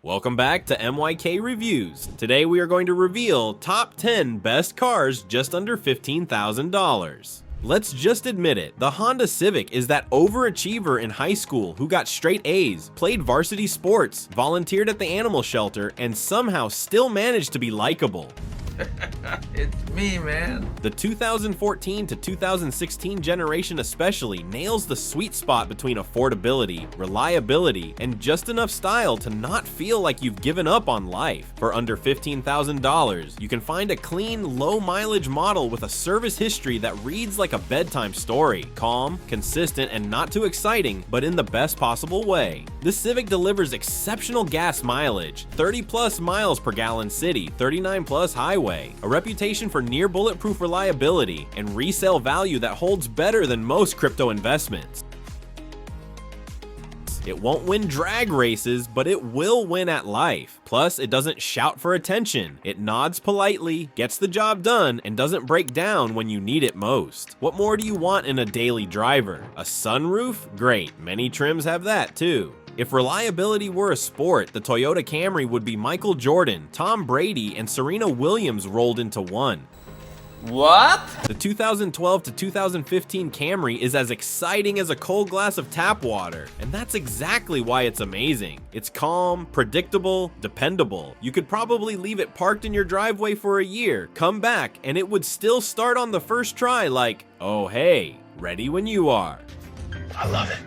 Welcome back to MYK Reviews. Today we are going to reveal top 10 best cars just under $15,000. Let's just admit it, the Honda Civic is that overachiever in high school who got straight A's, played varsity sports, volunteered at the animal shelter, and somehow still managed to be likable. It's me, man. The 2014 to 2016 generation especially nails the sweet spot between affordability, reliability, and just enough style to not feel like you've given up on life. For under $15,000, you can find a clean, low-mileage model with a service history that reads like a bedtime story. Calm, consistent, and not too exciting, but in the best possible way. The Civic delivers exceptional gas mileage, 30+ miles per gallon city, 39+ highway, a reputation for near bulletproof reliability, and resale value that holds better than most crypto investments. It won't win drag races, but it will win at life. Plus, it doesn't shout for attention. It nods politely, gets the job done, and doesn't break down when you need it most. What more do you want in a daily driver? A sunroof? Great, many trims have that too. If reliability were a sport, the Toyota Camry would be Michael Jordan, Tom Brady, and Serena Williams rolled into one. What? The 2012 to 2015 Camry is as exciting as a cold glass of tap water, and that's exactly why it's amazing. It's calm, predictable, dependable. You could probably leave it parked in your driveway for a year, come back, and it would still start on the first try like, oh hey, ready when you are. I love it.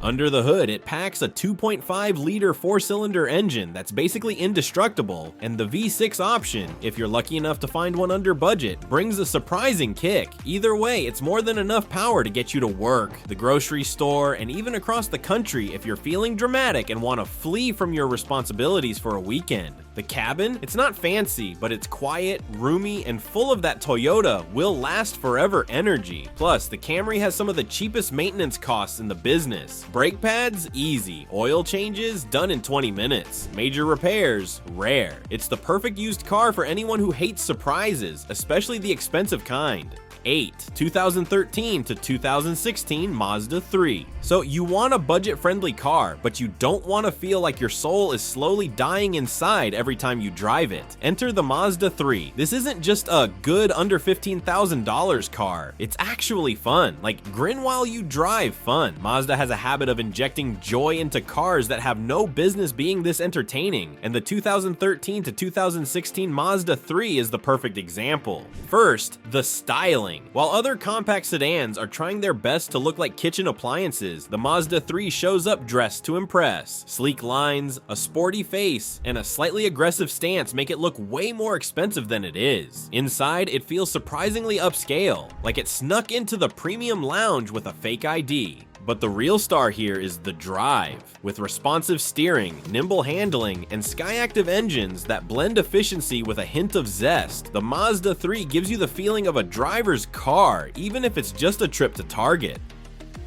Under the hood, it packs a 2.5-liter 4-cylinder engine that's basically indestructible, and the V6 option, if you're lucky enough to find one under budget, brings a surprising kick. Either way, it's more than enough power to get you to work, the grocery store, and even across the country if you're feeling dramatic and want to flee from your responsibilities for a weekend. The cabin? It's not fancy, but it's quiet, roomy, and full of that Toyota will last forever energy. Plus, the Camry has some of the cheapest maintenance costs in the business. Brake pads? Easy. Oil changes? Done in 20 minutes. Major repairs? Rare. It's the perfect used car for anyone who hates surprises, especially the expensive kind. 8. 2013 to 2016 Mazda 3. So you want a budget-friendly car, but you don't want to feel like your soul is slowly dying inside every time you drive it. Enter the Mazda 3. This isn't just a good under $15,000 car. It's actually fun, like grin while you drive fun. Mazda has a habit of injecting joy into cars that have no business being this entertaining, and the 2013 to 2016 Mazda 3 is the perfect example. First, the styling. While other compact sedans are trying their best to look like kitchen appliances, the Mazda 3 shows up dressed to impress. Sleek lines, a sporty face, and a slightly aggressive stance make it look way more expensive than it is. Inside, it feels surprisingly upscale, like it snuck into the premium lounge with a fake ID. But the real star here is the drive. With responsive steering, nimble handling, and Skyactiv engines that blend efficiency with a hint of zest, the Mazda 3 gives you the feeling of a driver's car, even if it's just a trip to Target.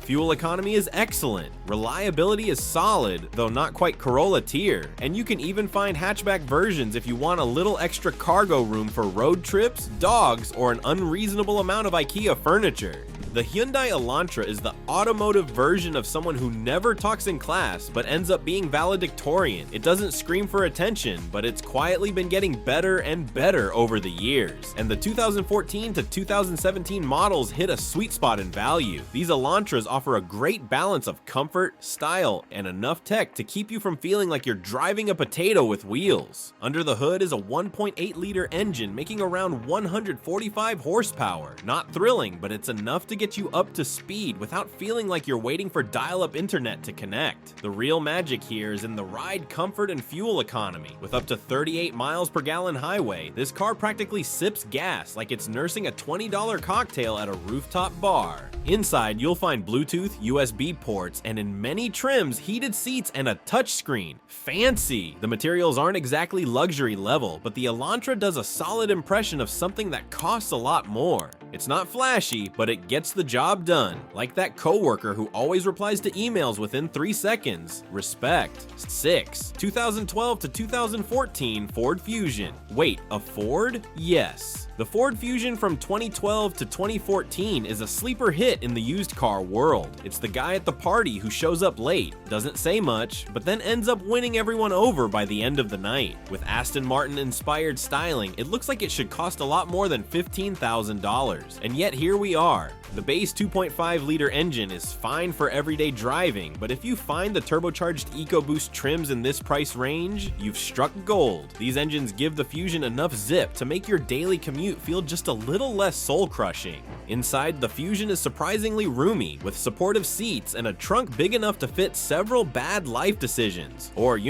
Fuel economy is excellent, reliability is solid, though not quite Corolla tier, and you can even find hatchback versions if you want a little extra cargo room for road trips, dogs, or an unreasonable amount of IKEA furniture. The Hyundai Elantra is the automotive version of someone who never talks in class but ends up being valedictorian. It doesn't scream for attention, but it's quietly been getting better and better over the years. And the 2014 to 2017 models hit a sweet spot in value. These Elantras offer a great balance of comfort, style, and enough tech to keep you from feeling like you're driving a potato with wheels. Under the hood is a 1.8-liter engine making around 145 horsepower. Not thrilling, but it's enough to get you up to speed without feeling like you're waiting for dial-up internet to connect. The real magic here is in the ride comfort and fuel economy. With up to 38 miles per gallon highway, this car practically sips gas like it's nursing a $20 cocktail at a rooftop bar. Inside, you'll find Bluetooth, USB ports, and in many trims, heated seats and a touchscreen. Fancy! The materials aren't exactly luxury level, but the Elantra does a solid impression of something that costs a lot more. It's not flashy, but it gets the job done, like that coworker who always replies to emails within 3 seconds. Respect. 6. 2012 to 2014 Ford Fusion. Wait, a Ford? Yes. The Ford Fusion from 2012 to 2014 is a sleeper hit in the used car world. It's the guy at the party who shows up late, doesn't say much, but then ends up winning everyone over by the end of the night. With Aston Martin inspired styling, it looks like it should cost a lot more than $15,000. And yet here we are. The base 2.5-liter engine is fine for everyday driving, but if you find the turbocharged EcoBoost trims in this price range, you've struck gold. These engines give the Fusion enough zip to make your daily commute feel just a little less soul-crushing. Inside, the Fusion is surprisingly roomy, with supportive seats and a trunk big enough to fit several bad life decisions, or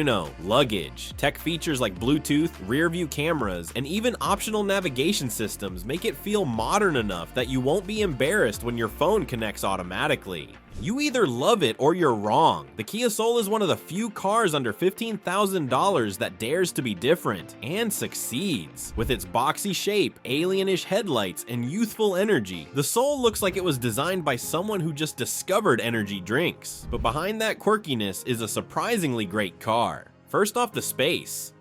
luggage. Tech features like Bluetooth, rear-view cameras, and even optional navigation systems make it feel modern enough that you won't be embarrassed when your phone connects automatically. You either love it or you're wrong. The Kia Soul is one of the few cars under $15,000 that dares to be different and succeeds. With its boxy shape, alienish headlights, and youthful energy, the Soul looks like it was designed by someone who just discovered energy drinks. But behind that quirkiness is a surprisingly great car. First off, the space.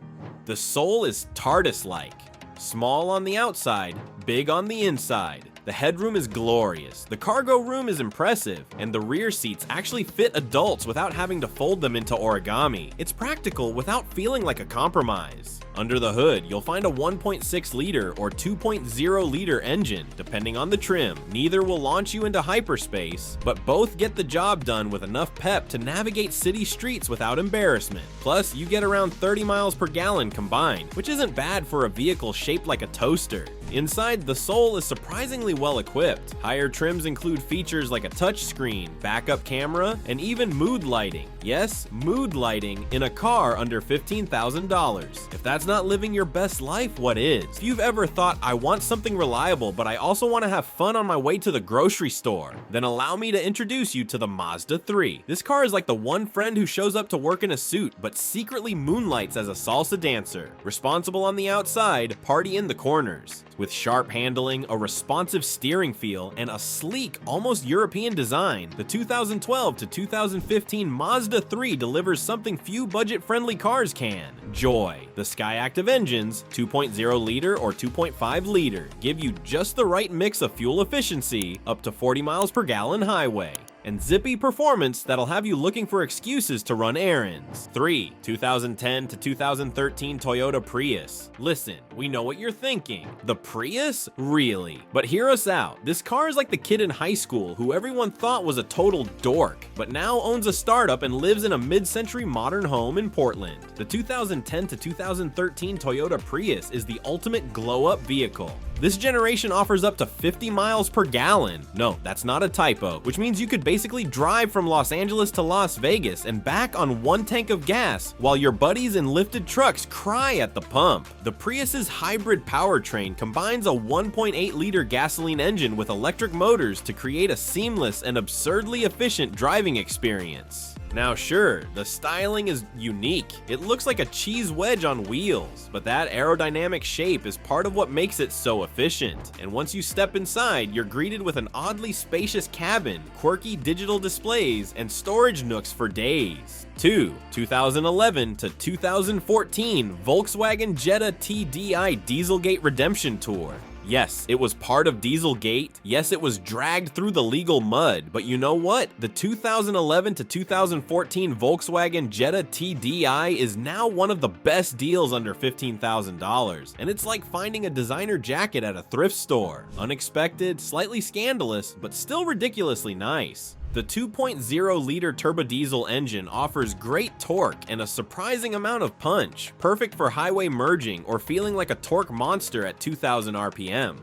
The Soul is TARDIS-like. Small on the outside, big on the inside. The headroom is glorious, the cargo room is impressive, and the rear seats actually fit adults without having to fold them into origami. It's practical without feeling like a compromise. Under the hood, you'll find a 1.6-liter or 2.0-liter engine, depending on the trim. Neither will launch you into hyperspace, but both get the job done with enough pep to navigate city streets without embarrassment. Plus, you get around 30 miles per gallon combined, which isn't bad for a vehicle shaped like a toaster. Inside, the Soul is surprisingly well equipped. Higher trims include features like a touchscreen, backup camera, and even mood lighting. Yes, mood lighting in a car under $15,000. If that's not living your best life, what is? If you've ever thought, I want something reliable, but I also want to have fun on my way to the grocery store, then allow me to introduce you to the Mazda 3. This car is like the one friend who shows up to work in a suit, but secretly moonlights as a salsa dancer. Responsible on the outside, party in the corners. With sharp handling, a responsive steering feel, and a sleek, almost European design, the 2012 to 2015 Mazda 3 delivers something few budget-friendly cars can: joy. The Skyactiv engines, 2.0-liter or 2.5-liter, give you just the right mix of fuel efficiency, up to 40 miles per gallon highway, and zippy performance that'll have you looking for excuses to run errands. 3. 2010 to 2013 Toyota Prius. Listen, we know what you're thinking. The Prius? Really? But hear us out. This car is like the kid in high school who everyone thought was a total dork, but now owns a startup and lives in a mid-century modern home in Portland. The 2010 to 2013 Toyota Prius is the ultimate glow-up vehicle. This generation offers up to 50 miles per gallon. No, that's not a typo, which means you could basically drive from Los Angeles to Las Vegas and back on 1 tank of gas while your buddies in lifted trucks cry at the pump. The Prius's hybrid powertrain combines a 1.8-liter gasoline engine with electric motors to create a seamless and absurdly efficient driving experience. Now sure, the styling is unique. It looks like a cheese wedge on wheels, but that aerodynamic shape is part of what makes it so efficient. And once you step inside, you're greeted with an oddly spacious cabin, quirky digital displays, and storage nooks for days. 2. 2011 to 2014 Volkswagen Jetta TDI Dieselgate Redemption Tour. Yes, it was part of Dieselgate. Yes, it was dragged through the legal mud. But you know what? The 2011 to 2014 Volkswagen Jetta TDI is now one of the best deals under $15,000. And it's like finding a designer jacket at a thrift store. Unexpected, slightly scandalous, but still ridiculously nice. The 2.0-liter turbodiesel engine offers great torque and a surprising amount of punch, perfect for highway merging or feeling like a torque monster at 2,000 RPM.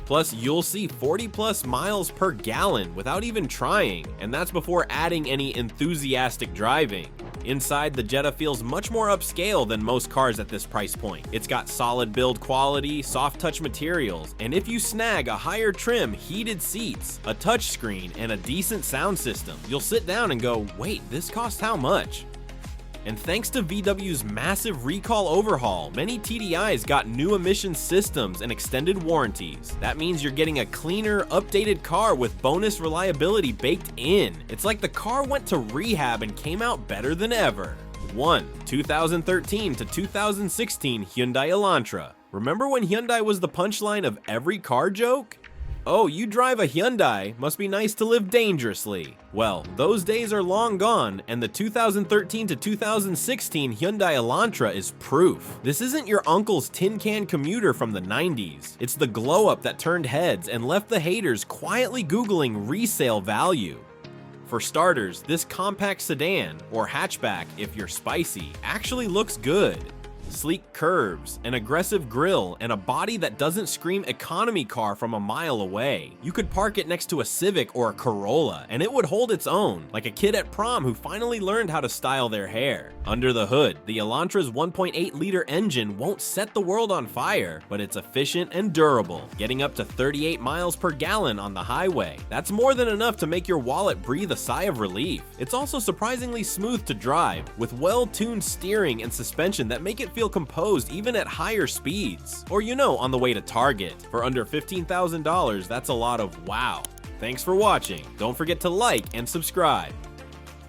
Plus, you'll see 40+ miles per gallon without even trying, and that's before adding any enthusiastic driving. Inside, the Jetta feels much more upscale than most cars at this price point. It's got solid build quality, soft touch materials, and if you snag a higher trim, heated seats, a touchscreen, and a decent sound system, you'll sit down and go, wait, this costs how much? And thanks to VW's massive recall overhaul, many TDIs got new emission systems and extended warranties. That means you're getting a cleaner, updated car with bonus reliability baked in. It's like the car went to rehab and came out better than ever. 1. 2013 to 2016 Hyundai Elantra. Remember when Hyundai was the punchline of every car joke? Oh, you drive a Hyundai, must be nice to live dangerously. Well, those days are long gone, and the 2013 to 2016 Hyundai Elantra is proof. This isn't your uncle's tin can commuter from the 90s. It's the glow-up that turned heads and left the haters quietly Googling resale value. For starters, this compact sedan, or hatchback if you're spicy, actually looks good. Sleek curves, an aggressive grille, and a body that doesn't scream economy car from a mile away. You could park it next to a Civic or a Corolla, and it would hold its own, like a kid at prom who finally learned how to style their hair. Under the hood, the Elantra's 1.8-liter engine won't set the world on fire, but it's efficient and durable, getting up to 38 miles per gallon on the highway. That's more than enough to make your wallet breathe a sigh of relief. It's also surprisingly smooth to drive, with well-tuned steering and suspension that make it feel composed even at higher speeds. Or on the way to Target. For under $15,000, that's a lot of wow. Thanks for watching. Don't forget to like and subscribe.